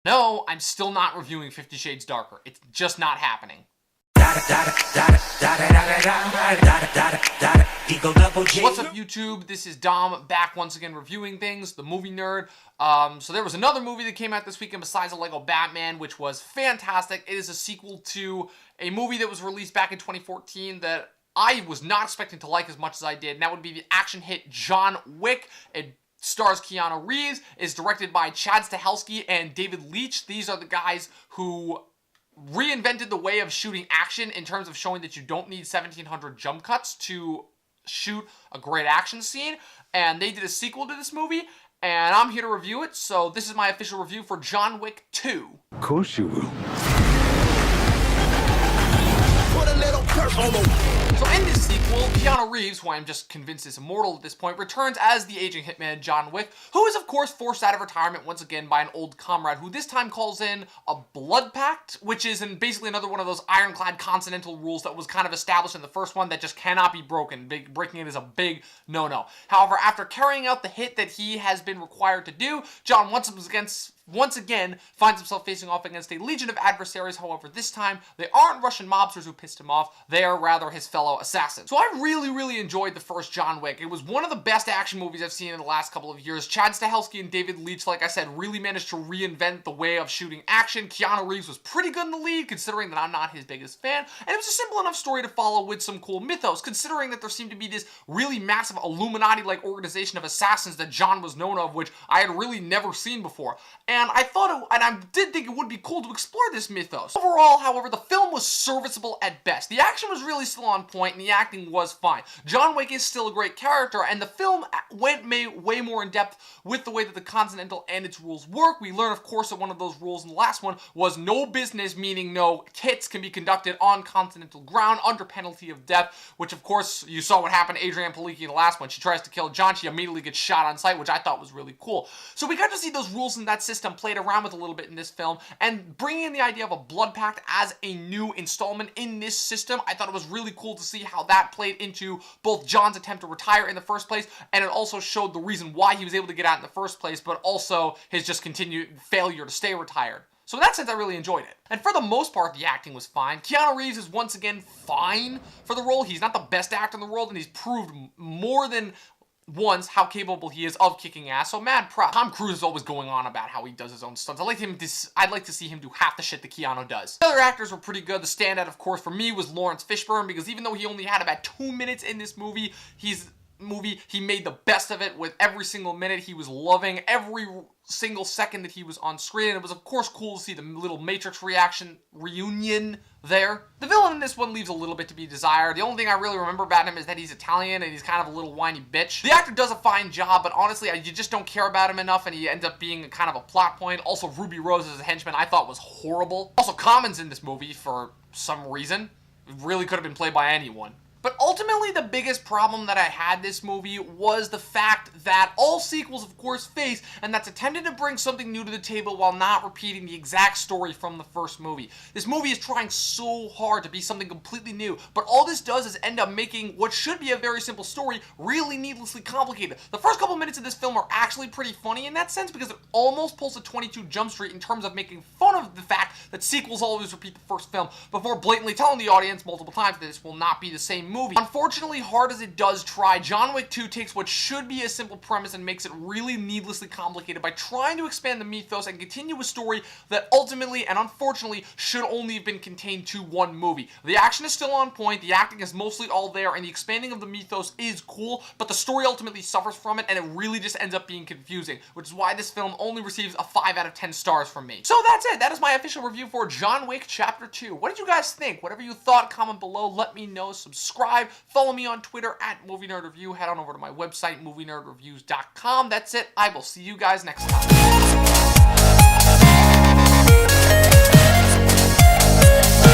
No, I'm still not reviewing 50 Shades Darker. It's just not happening. What's up, YouTube? This is Dom, back once again reviewing things, the movie nerd. So there was another movie that came out this weekend besides the Lego Batman, which was fantastic. It is a sequel to a movie that was released back in 2014 that I was not expecting to like as much as I did, and that would be the action hit John Wick. It stars Keanu Reeves, is directed by Chad Stahelski and David Leitch. These are the guys who reinvented the way of shooting action in terms of showing that you don't need 1700 jump cuts to shoot a great action scene, and they did a sequel to this movie, and I'm here to review it. So this is my official review for John Wick 2. Of course you will. So in this sequel, Keanu Reeves, who I'm just convinced is immortal at this point, returns as the aging hitman John Wick, who is of course forced out of retirement once again by an old comrade who this time calls in a blood pact, which is basically another one of those ironclad continental rules that was kind of established in the first one that just cannot be broken. Breaking it is a big no-no. However, after carrying out the hit that he has been required to do, John once again finds himself facing off against a legion of adversaries. However, this time they aren't Russian mobsters who pissed him off, they are rather his fellow assassins. So I really enjoyed the first John Wick. It was one of the best action movies I've seen in the last couple of years. Chad Stahelski and David Leitch, like I said, really managed to reinvent the way of shooting action. Keanu Reeves was pretty good in the lead, considering that I'm not his biggest fan, and it was a simple enough story to follow with some cool mythos, considering that there seemed to be this really massive Illuminati-like organization of assassins that John was known of, which I had really never seen before. And I did think it would be cool to explore this mythos. Overall, however, the film was serviceable at best. The action was really still on point, and the acting was fine. John Wick is still a great character, and the film went way more in depth with the way that the Continental and its rules work. We learn, of course, that one of those rules in the last one was no business, meaning no hits can be conducted on Continental ground under penalty of death, which, of course, you saw what happened to Adrienne Palicki in the last one. She tries to kill John, she immediately gets shot on sight, which I thought was really cool. So we got to see those rules in that system played around with a little bit in this film, and bringing in the idea of a blood pact as a new installment in this system, I thought it was really cool to see how that played into both John's attempt to retire in the first place, and it also showed the reason why he was able to get out in the first place, but also his just continued failure to stay retired. So in that sense, I really enjoyed it. And for the most part, the acting was fine. Keanu Reeves is once again fine for the role. He's not the best actor in the world, and he's proved more than once how capable he is of kicking ass, so mad proud. Tom Cruise is always going on about how he does his own stunts. I'd like to see him do half the shit that Keanu does. The other actors were pretty good. The standout, of course, for me was Lawrence Fishburne, because even though he only had about 2 minutes in this movie, he made the best of it with every single minute. He was loving every single second that he was on screen, and it was of course cool to see the little Matrix reunion there. The villain in this one leaves a little bit to be desired. The only thing I really remember about him is that he's Italian and he's kind of a little whiny bitch. The actor does a fine job, but honestly, you just don't care about him enough, and he ends up being kind of a plot point. Also, Ruby Rose as a henchman I thought was horrible. Also, Common's in this movie for some reason. It really could have been played by anyone. But ultimately, the biggest problem that I had this movie was the fact that all sequels, of course, face, and that's attempting to bring something new to the table while not repeating the exact story from the first movie. This movie is trying so hard to be something completely new, but all this does is end up making what should be a very simple story really needlessly complicated. The first couple minutes of this film are actually pretty funny in that sense, because it almost pulls a 22 Jump Street in terms of making fun of the fact that sequels always repeat the first film, before blatantly telling the audience multiple times that this will not be the same movie. Unfortunately, hard as it does try, John Wick 2 takes what should be a simple premise and makes it really needlessly complicated by trying to expand the mythos and continue a story that ultimately and unfortunately should only have been contained to one movie. The action is still on point, the acting is mostly all there, and the expanding of the mythos is cool, but the story ultimately suffers from it, and it really just ends up being confusing, which is why this film only receives a 5 out of 10 stars from me. So that's it. That is my official review for John Wick Chapter 2. What did you guys think? Whatever you thought, comment below. Let me know. Subscribe. Follow me on Twitter at Movie Nerd Review. Head on over to my website, movienerdreviews.com. That's it. I will see you guys next time.